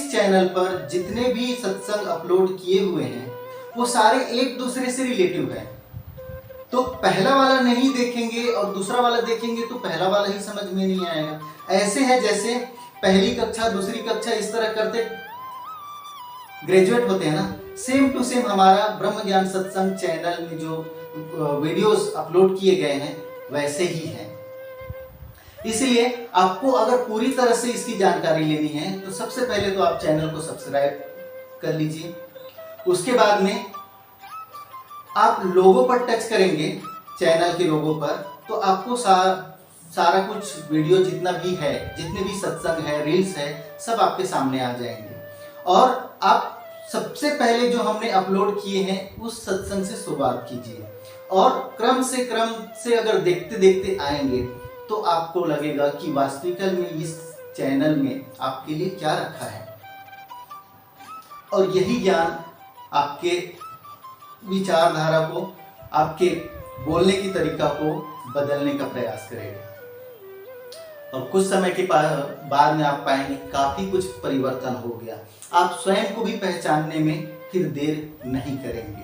इस चैनल पर जितने भी सत्संग अपलोड किए हुए हैं वो सारे एक दूसरे से रिलेटिव है। तो पहला वाला नहीं देखेंगे और दूसरा वाला देखेंगे तो पहला वाला ही समझ में नहीं आएगा। ऐसे है जैसे पहली कक्षा दूसरी कक्षा इस तरह करते ग्रेजुएट होते हैं ना, सेम टू सेम हमारा ब्रह्म ज्ञान सत्संग चैनल में जो वीडियोस अपलोड किए गए हैं वैसे ही हैं। इसलिए आपको अगर पूरी तरह से इसकी जानकारी लेनी है तो सबसे पहले तो आप चैनल को सब्सक्राइब कर लीजिए। उसके बाद में आप लोगों पर टच करेंगे, चैनल के लोगों पर, तो आपको सारा कुछ वीडियो जितना भी है, जितने भी सत्संग है, रील्स है, सब आपके सामने आ जाएंगे। और आप सबसे पहले जो हमने अपलोड किए हैं उस सत्संग से शुरुआत कीजिए और क्रम से अगर देखते देखते आएंगे तो आपको लगेगा कि वास्तविक में इस चैनल में आपके लिए क्या रखा है। और यही ज्ञान आपके विचारधारा को, आपके बोलने की तरीका को बदलने का प्रयास करेगा। और कुछ समय के बाद में आप पाएंगे काफी कुछ परिवर्तन हो गया। आप स्वयं को भी पहचानने में फिर देर नहीं करेंगे।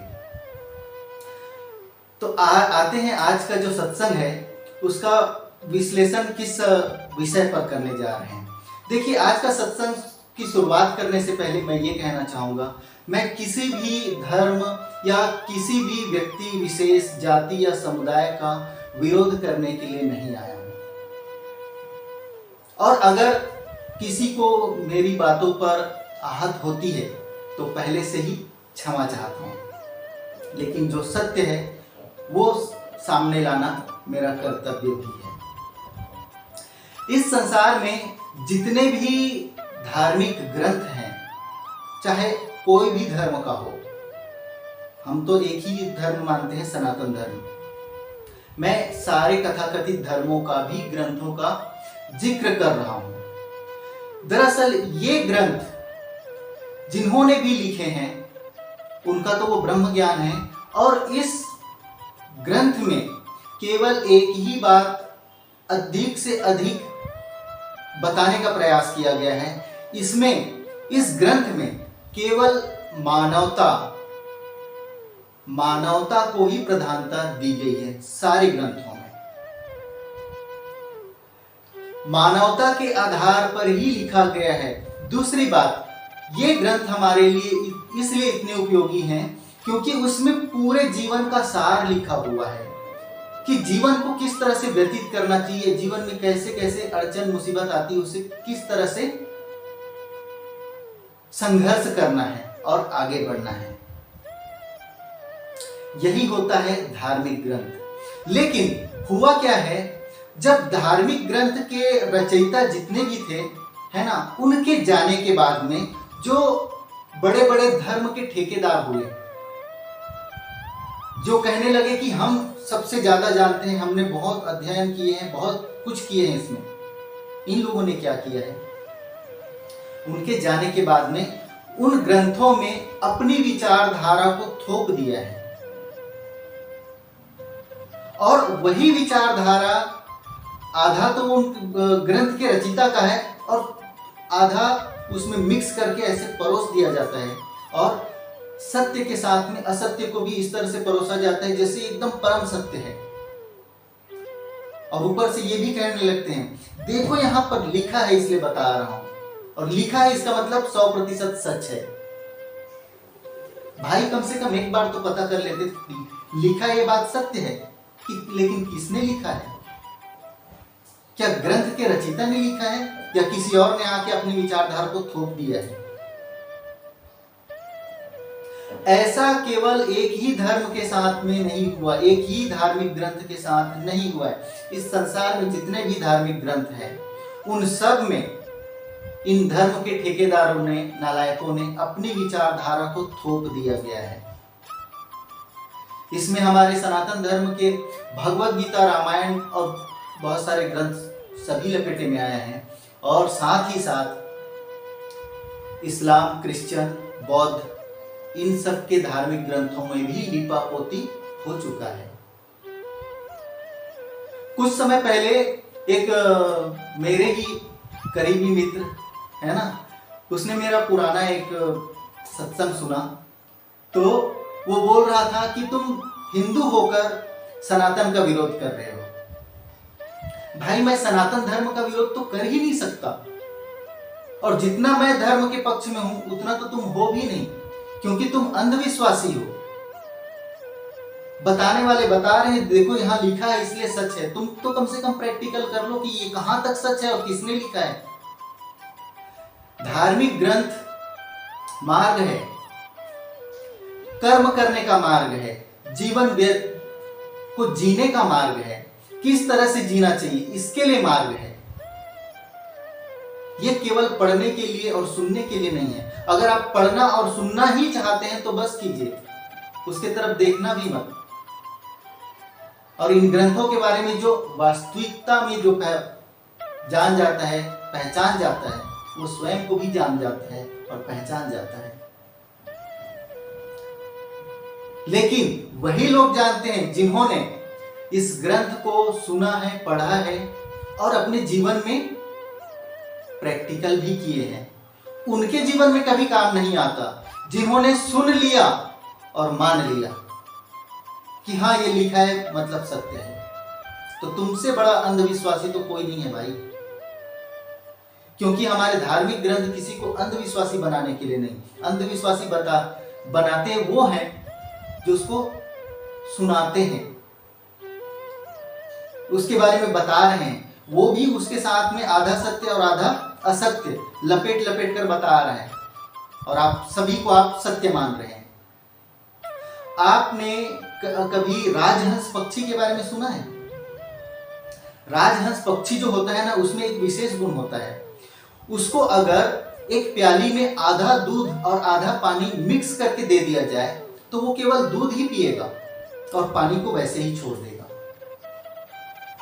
तो आते हैं आज का जो सत्संग है उसका विश्लेषण किस विषय पर करने जा रहे हैं। देखिए, आज का सत्संग की शुरुआत करने से पहले मैं ये कहना चाहूंगा, मैं किसी भी धर्म या किसी भी व्यक्ति विशेष, जाति या समुदाय का विरोध करने के लिए नहीं आया हूं। और अगर किसी को मेरी बातों पर आहत होती है तो पहले से ही क्षमा चाहता हूं, लेकिन जो सत्य है वो सामने लाना मेरा कर्तव्य भी है। इस संसार में जितने भी धार्मिक ग्रंथ हैं, चाहे कोई भी धर्म का हो, हम तो एक ही धर्म मानते हैं, सनातन धर्म। मैं सारे कथाकथित धर्मों का भी ग्रंथों का जिक्र कर रहा हूं। दरअसल ये ग्रंथ जिन्होंने भी लिखे हैं उनका तो वो ब्रह्म ज्ञान है, और इस ग्रंथ में केवल एक ही बात अधिक से अधिक बताने का प्रयास किया गया है। इसमें, इस ग्रंथ में केवल मानवता को ही प्रधानता दी गई है। सारे ग्रंथों में मानवता के आधार पर ही लिखा गया है। दूसरी बात, ये ग्रंथ हमारे लिए इसलिए इतने उपयोगी हैं क्योंकि उसमें पूरे जीवन का सार लिखा हुआ है कि जीवन को किस तरह से व्यतीत करना चाहिए, जीवन में कैसे कैसे अड़चन मुसीबत आती है उसे किस तरह से संघर्ष करना है और आगे बढ़ना है। यही होता है धार्मिक ग्रंथ। लेकिन हुआ क्या है, जब धार्मिक ग्रंथ के रचयिता जितने भी थे, है ना, उनके जाने के बाद में जो बड़े बड़े धर्म के ठेकेदार हुए, जो कहने लगे कि हम सबसे ज्यादा जानते हैं, हमने बहुत अध्ययन किए हैं, बहुत कुछ किए हैं इसमें, इन लोगों ने क्या किया है, उनके जाने के बाद में उन ग्रंथों में अपनी विचारधारा को थोप दिया है। और वही विचारधारा आधा तो उन ग्रंथ के रचयिता का है और आधा उसमें मिक्स करके ऐसे परोस दिया जाता है, और सत्य के साथ में असत्य को भी इस तरह से परोसा जाता है जैसे एकदम परम सत्य है। और ऊपर से ये भी कहने लगते हैं, देखो यहाँ पर लिखा है इसलिए बता रहा हूं, और लिखा है इसका मतलब 100% सच है। भाई कम से कम एक बार तो पता कर लेते, लिखा ये बात सत्य है लेकिन किसने लिखा है? क्या ग्रंथ के रचयिता ने लिखा है या किसी और ने आके अपनी विचारधारा को थोप दिया है? ऐसा केवल एक ही धर्म के साथ में नहीं हुआ, एक ही धार्मिक ग्रंथ के साथ नहीं हुआ है। इस संसार में जितने भी धार्मिक ग्रंथ हैं उन सब में इन धर्म के ठेकेदारों ने, नालायकों ने अपनी विचारधारा को थोप दिया गया है। इसमें हमारे सनातन धर्म के भगवद गीता, रामायण और बहुत सारे ग्रंथ सभी लपेटे में आए हैं, और साथ ही साथ इस्लाम, क्रिश्चियन, बौद्ध, इन सब के धार्मिक ग्रंथों में भी लिपापोती हो चुका है। कुछ समय पहले एक मेरे ही करीबी मित्र है ना, उसने मेरा पुराना एक सत्संग सुना, तो वो बोल रहा था कि तुम हिंदू होकर सनातन का विरोध कर रहे हो। भाई मैं सनातन धर्म का विरोध तो कर ही नहीं सकता, और जितना मैं धर्म के पक्ष में हूं उतना तो तुम हो भी नहीं, क्योंकि तुम अंधविश्वासी हो। बताने वाले बता रहे हैं, देखो यहाँ लिखा है इसलिए सच है। तुम तो कम से कम प्रैक्टिकल कर लो कि ये कहां तक सच है और किसने लिखा है। धार्मिक ग्रंथ मार्ग है, कर्म करने का मार्ग है, जीवन को जीने का मार्ग है, किस तरह से जीना चाहिए इसके लिए मार्ग है। ये केवल पढ़ने के लिए और सुनने के लिए नहीं है। अगर आप पढ़ना और सुनना ही चाहते हैं तो बस कीजिए, उसके तरफ देखना भी मत। और इन ग्रंथों के बारे में जो वास्तविकता में जो जान जाता है, पहचान जाता है, वो स्वयं को भी जान जाता है और पहचान जाता है। लेकिन वही लोग जानते हैं जिन्होंने इस ग्रंथ को सुना है, पढ़ा है और अपने जीवन में प्रैक्टिकल भी किए हैं। उनके जीवन में कभी काम नहीं आता। जिन्होंने सुन लिया और मान लिया कि हाँ ये लिखा है मतलब सत्य है, तो तुमसे बड़ा अंधविश्वासी तो कोई नहीं है भाई। क्योंकि हमारे धार्मिक ग्रंथ किसी को अंधविश्वासी बनाने के लिए नहीं, अंधविश्वासी बनाते वो हैं जो उसको सुनाते हैं, उसके बारे में बता रहे हैं, वो भी उसके साथ में आधा सत्य और आधा असत्य लपेट लपेट कर बता रहे हैं, और आप सभी को आप सत्य मान रहे हैं। आपने कभी राजहंस पक्षी के बारे में सुना है? राजहंस पक्षी जो होता है ना, उसमें एक विशेष गुण होता है। उसको अगर एक प्याली में आधा दूध और आधा पानी मिक्स करके दे दिया जाए तो वो केवल दूध ही पिएगा और पानी को वैसे ही छोड़ देगा।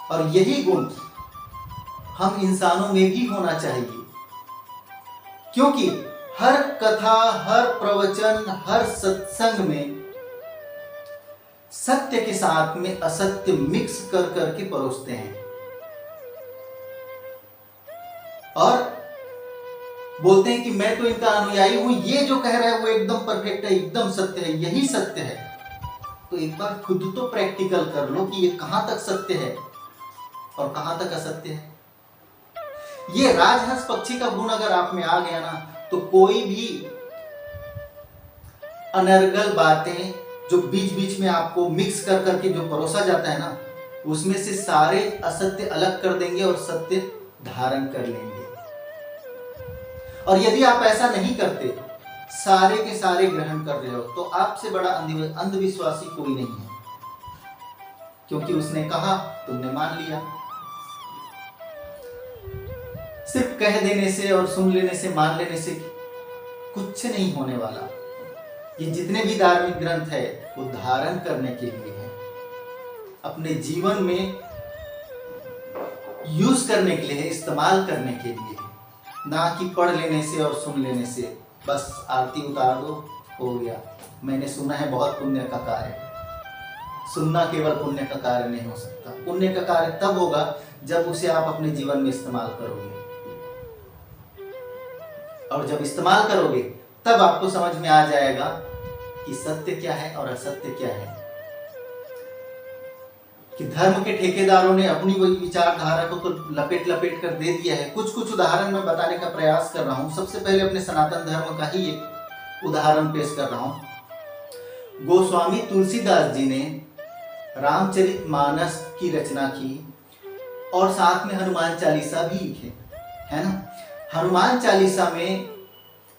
और यही गुण हम इंसानों में भी होना चाहिए, क्योंकि हर कथा, हर प्रवचन, हर सत्संग में सत्य के साथ में असत्य मिक्स कर करके परोसते हैं और बोलते हैं कि मैं तो इनका अनुयायी हूं, ये जो कह रहा है वो एकदम परफेक्ट है, एकदम सत्य है, यही सत्य है। तो एक बार खुद तो प्रैक्टिकल कर लो कि ये कहां तक सत्य है और कहां तक असत्य है। ये राजहंस पक्षी का गुण अगर आप में आ गया ना, तो कोई भी अनर्गल बातें जो बीच बीच में आपको मिक्स कर करके जो परोसा जाता है ना, उसमें से सारे असत्य अलग कर देंगे और सत्य धारण कर लेंगे। और यदि आप ऐसा नहीं करते, सारे के सारे ग्रहण कर रहे हो, तो आपसे बड़ा अंधविश्वासी कोई नहीं है, क्योंकि उसने कहा तुमने मान लिया। सिर्फ कह देने से और सुन लेने से, मान लेने से कुछ नहीं होने वाला। ये जितने भी धार्मिक ग्रंथ है वो धारण करने के लिए है, अपने जीवन में यूज करने के लिए है, इस्तेमाल करने के लिए है, ना कि पढ़ लेने से और सुन लेने से बस आरती उतार दो हो गया। मैंने सुना है बहुत पुण्य का कार्य। सुनना केवल पुण्य का कार्य नहीं हो सकता। पुण्य का कार्य तब होगा जब उसे आप अपने जीवन में इस्तेमाल करोगे, और जब इस्तेमाल करोगे तब आपको समझ में आ जाएगा कि सत्य क्या है और असत्य क्या है। कि धर्म के ठेकेदारों ने अपनी वही विचारधारा को तो लपेट लपेट कर दे दिया है। कुछ कुछ उदाहरण मैं बताने का प्रयास कर रहा हूं। सबसे पहले अपने सनातन धर्म का ही एक उदाहरण पेश कर रहा हूं। गोस्वामी तुलसीदास जी ने रामचरितमानस की रचना की और साथ में हनुमान चालीसा भी लिखे, है ना। हनुमान चालीसा में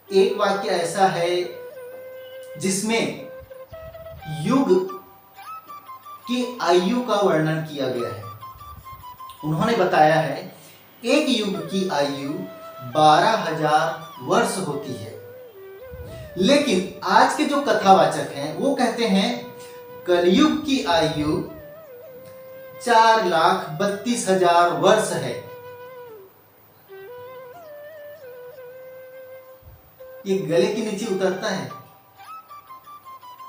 एक वाक्य ऐसा है जिसमें युग की आयु का वर्णन किया गया है। उन्होंने बताया है एक युग की आयु 12,000 वर्ष होती है, लेकिन आज के जो कथावाचक हैं वो कहते हैं कलयुग की आयु 4,32,000 वर्ष है। ये गले के नीचे उतरता है।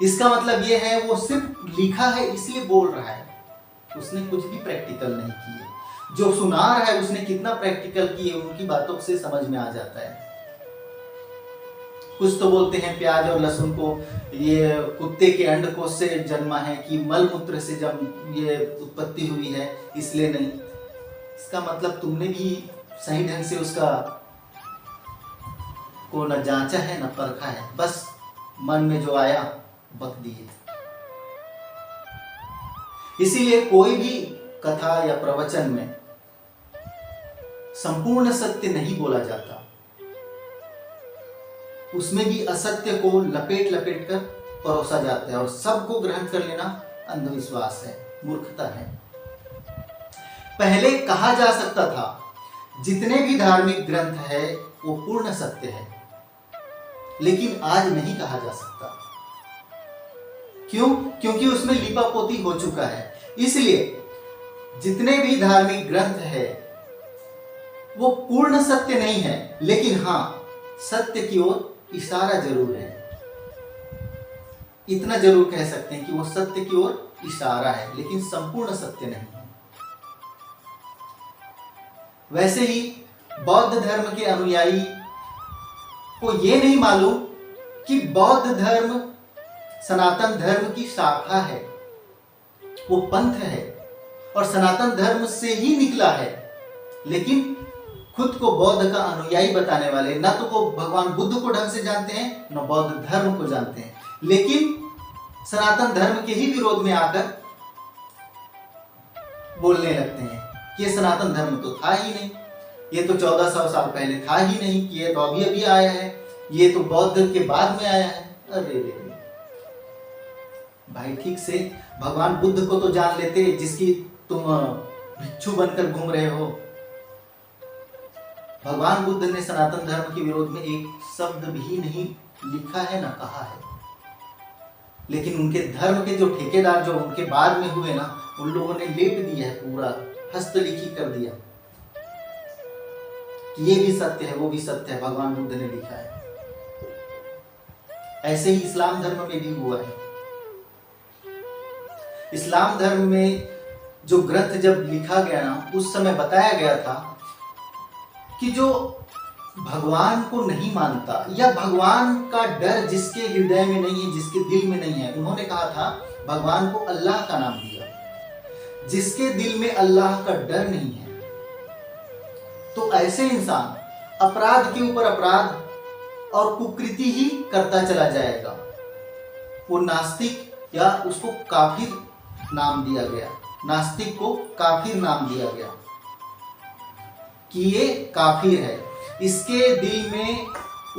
इसका मतलब ये है वो सिर्फ लिखा है इसलिए बोल रहा है, उसने कुछ भी प्रैक्टिकल नहीं किए। जो सुना रहा है उसने कितना प्रैक्टिकल किए, उनकी बातों से समझ में आ जाता है। कुछ तो बोलते हैं प्याज और लहसुन को ये कुत्ते के अंडकोश से जन्मा है, कि मल मूत्र से जब ये उत्पत्ति हुई है, इसलिए नहीं। इसका मतलब तुमने भी सही ढंग से उसका को न जांचा है न परखा है, बस मन में जो आया बक दिए। इसीलिए कोई भी कथा या प्रवचन में संपूर्ण सत्य नहीं बोला जाता, उसमें भी असत्य को लपेट लपेट कर परोसा जाता है, और सबको ग्रहण कर लेना अंधविश्वास है, मूर्खता है। पहले कहा जा सकता था जितने भी धार्मिक ग्रंथ है वो पूर्ण सत्य है, लेकिन आज नहीं कहा जा सकता। क्यों? क्योंकि उसमें लिपापोती हो चुका है। इसलिए जितने भी धार्मिक ग्रंथ है वो पूर्ण सत्य नहीं है, लेकिन हाँ सत्य की ओर इशारा जरूर है। इतना जरूर कह सकते हैं कि वो सत्य की ओर इशारा है, लेकिन संपूर्ण सत्य नहीं है। वैसे ही बौद्ध धर्म के अनुयायी को ये नहीं मालूम कि बौद्ध धर्म सनातन धर्म की शाखा है, वो पंथ है और सनातन धर्म से ही निकला है, लेकिन खुद को बौद्ध का अनुयायी बताने वाले ना तो वो भगवान बुद्ध को ढंग से जानते हैं न बौद्ध धर्म को जानते हैं, लेकिन सनातन धर्म के ही विरोध में आकर बोलने लगते हैं कि ये सनातन धर्म तो था ही नहीं, ये तो 1400 साल पहले था ही नहीं, कि ये तो अभी अभी आया है, ये तो बौद्ध के बाद में आया है। अरे रे भाई, ठीक से भगवान बुद्ध को तो जान लेते जिसकी तुम भिक्षु बनकर घूम रहे हो। भगवान बुद्ध ने सनातन धर्म के विरोध में एक शब्द भी नहीं लिखा है ना कहा है, लेकिन उनके धर्म के जो ठेकेदार जो उनके बाद में हुए ना, उन लोगों ने लेप दिया है, पूरा हस्तलिखी कर दिया कि ये भी सत्य है वो भी सत्य है, भगवान बुद्ध ने लिखा है। ऐसे ही इस्लाम धर्म में भी हुआ है। इस्लाम धर्म में जो ग्रंथ जब लिखा गया ना, उस समय बताया गया था कि जो भगवान को नहीं मानता या भगवान का डर जिसके हृदय में नहीं है, जिसके दिल में नहीं है, उन्होंने कहा था भगवान को अल्लाह का नाम दिया। जिसके दिल में अल्लाह का डर नहीं है, तो ऐसे इंसान अपराध के ऊपर अपराध और कुकृति ही करता चला जाएगा। वो नास्तिक या उसको काफिर नाम दिया गया, नास्तिक को काफिर नाम दिया गया कि ये काफिर है, इसके दिल में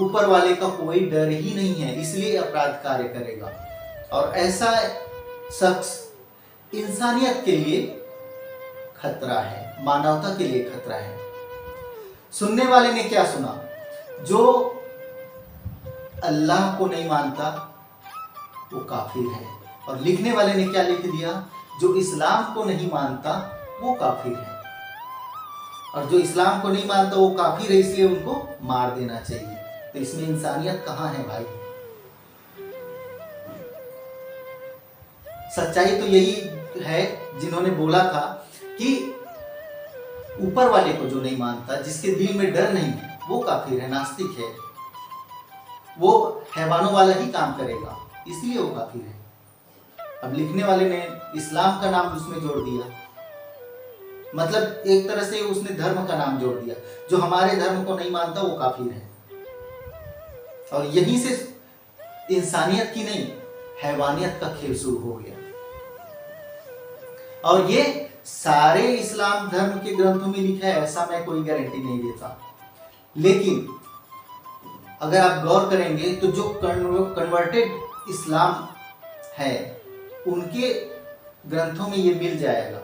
ऊपर वाले का कोई डर ही नहीं है, इसलिए अपराध कार्य करेगा। और ऐसा शख्स इंसानियत के लिए खतरा है, मानवता के लिए खतरा है। सुनने वाले ने क्या सुना? जो अल्लाह को नहीं मानता वो काफिर है। और लिखने वाले ने क्या लिख दिया? जो इस्लाम को नहीं मानता वो काफिर है, और जो इस्लाम को नहीं मानता वो काफिर है, इसलिए उनको मार देना चाहिए। तो इसमें इंसानियत कहाँ है भाई? सच्चाई तो यही है जिन्होंने बोला था कि ऊपर वाले को जो नहीं मानता, जिसके दिल में डर नहीं है, वो काफिर है, नास्तिक है, वो हैवानों वाला ही काम करेगा, इसलिए वो काफिर है। अब लिखने वाले ने इस्लाम का नाम उसमें जोड़ दिया, मतलब एक तरह से उसने धर्म का नाम जोड़ दिया। जो हमारे धर्म को नहीं मानता वो काफिर है। और यहीं से इंसानियत की नहीं, हैवानियत का खेल शुरू हो गया। और ये सारे इस्लाम धर्म के ग्रंथों में लिखा है, ऐसा मैं कोई गारंटी नहीं देता, लेकिन अगर आप गौर करेंगे तो जो कन्वर्टेड इस्लाम है उनके ग्रंथों में ये मिल जाएगा।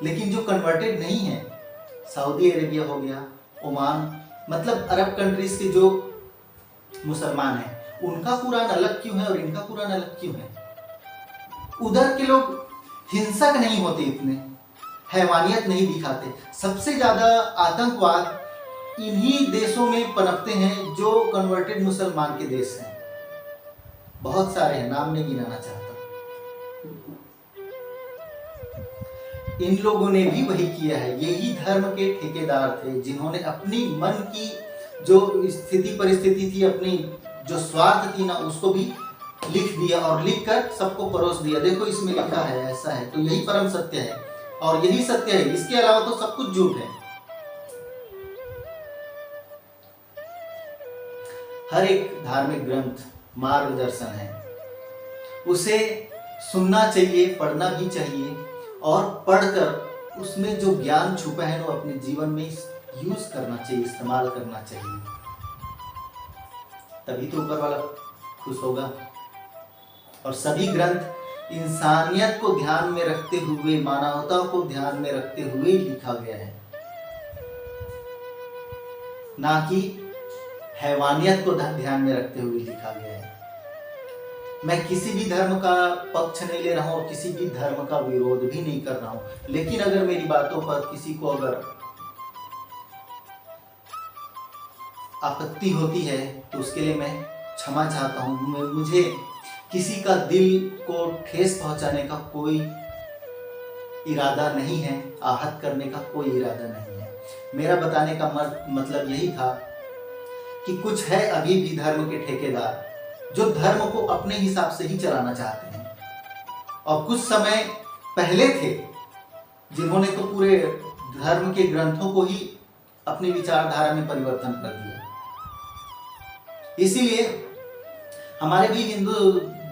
लेकिन जो कन्वर्टेड नहीं है, सऊदी अरेबिया हो गया, ओमान, मतलब अरब कंट्रीज के जो मुसलमान हैं, उनका कुरान अलग क्यों है और इनका कुरान अलग क्यों है? उधर के लोग हिंसक नहीं होते, इतने हैवानियत नहीं दिखाते। सबसे ज्यादा आतंकवाद इन्हीं देशों में पनपते हैं जो कन्वर्टेड मुसलमान के देश हैं। बहुत सारे हैं, नाम नहीं गिनाना चाहता। इन लोगों ने भी वही किया है। यही धर्म के ठेकेदार थे जिन्होंने अपनी मन की जो स्थिति परिस्थिति थी, अपनी जो स्वार्थ थी ना, उसको भी लिख दिया और लिख कर सबको परोस दिया। देखो इसमें लिखा है, ऐसा है। तो यही परम सत्य है और यही सत्य है, इसके अलावा तो सब कुछ झूठ है। हर एक धार्मिक ग्रंथ मार्गदर्शन है, उसे सुनना चाहिए, पढ़ना भी चाहिए और पढ़कर उसमें जो ज्ञान छुपा है वो अपने जीवन में यूज करना चाहिए, इस्तेमाल करना चाहिए। तभी तो ऊपर वाला खुश होगा। और सभी ग्रंथ इंसानियत को ध्यान में रखते हुए, मानवता को ध्यान में रखते हुए लिखा गया है, ना कि हैवानियत को ध्यान में रखते हुए लिखा गया है। मैं किसी भी धर्म का पक्ष नहीं ले रहा हूं और किसी भी धर्म का विरोध भी नहीं कर रहा हूं, लेकिन अगर मेरी बातों पर किसी को अगर आपत्ति होती है तो उसके लिए मैं क्षमा चाहता हूं। मुझे किसी का दिल को ठेस पहुंचाने का कोई इरादा नहीं है, आहत करने का कोई इरादा नहीं है। मेरा बताने का मतलब यही था कि कुछ है अभी भी धर्म के ठेकेदार जो धर्म को अपने हिसाब से ही चलाना चाहते हैं, और कुछ समय पहले थे जिन्होंने तो पूरे धर्म के ग्रंथों को ही अपनी विचारधारा में परिवर्तन कर दिया। इसीलिए हमारे भी हिंदू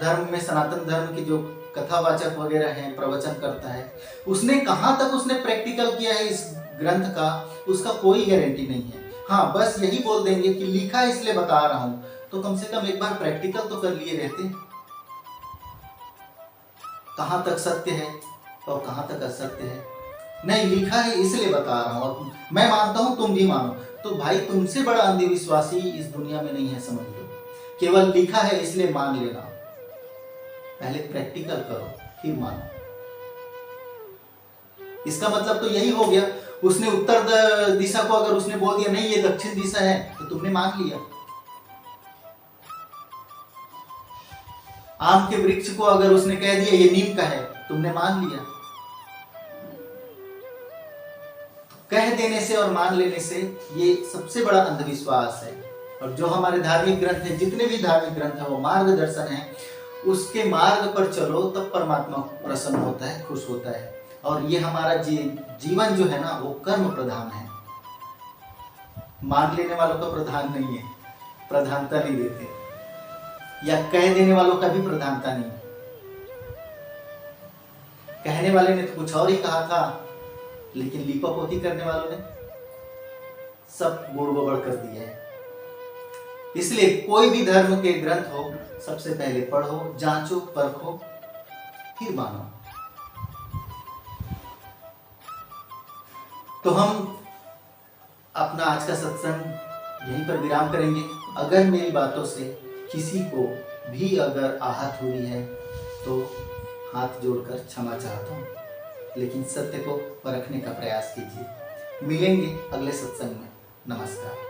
धर्म में, सनातन धर्म के जो कथावाचक वगैरह हैं, प्रवचन करता है, उसने कहाँ तक उसने प्रैक्टिकल किया है इस ग्रंथ का, उसका कोई गारंटी नहीं है। हाँ, बस यही बोल देंगे कि लिखा इसलिए बता रहा हूं, तो कम से कम एक बार प्रैक्टिकल तो कर लिए रहते, कहां तक सत्य है और कहां तक असत्य है। नहीं, लिखा है इसलिए बता रहा हूं और मैं मानता हूं, तुम भी मानो, तो भाई तुमसे बड़ा अंधविश्वासी इस दुनिया में नहीं है, समझ लो। केवल लिखा है इसलिए मान लेना, पहले प्रैक्टिकल करो फिर मानो। इसका मतलब तो यही हो गया, उसने उत्तर दिशा को अगर उसने बोल दिया नहीं ये दक्षिण दिशा है, तो तुमने मान लिया। आम के वृक्ष को अगर उसने कह दिया ये नीम का है, तुमने मान लिया। कह देने से और मान लेने से ये सबसे बड़ा अंधविश्वास है। और जो हमारे धार्मिक ग्रंथ हैं, जितने भी धार्मिक ग्रंथ हैं, वो मार्गदर्शन है, उसके मार्ग पर चलो तब परमात्मा प्रसन्न होता है, खुश होता है। और ये हमारा जीवन जो है ना, वो कर्म प्रधान है, मान लेने वालों का प्रधान नहीं है, प्रधानता नहीं देते, या कह देने वालों का भी प्रधानता नहीं। कहने वाले ने तो कुछ और ही कहा था, लेकिन लीपापोती करने वालों ने सब गुड़ गोबर कर दिया है। इसलिए कोई भी धर्म के ग्रंथ हो, सबसे पहले पढ़ो, जांचो, परखो, फिर मानो। तो हम अपना आज का सत्संग यहीं पर विराम करेंगे। अगर मेरी बातों से किसी को भी अगर आहत हुई है तो हाथ जोड़कर क्षमा चाहता हूँ, लेकिन सत्य को परखने का प्रयास कीजिए। मिलेंगे अगले सत्संग में। नमस्कार।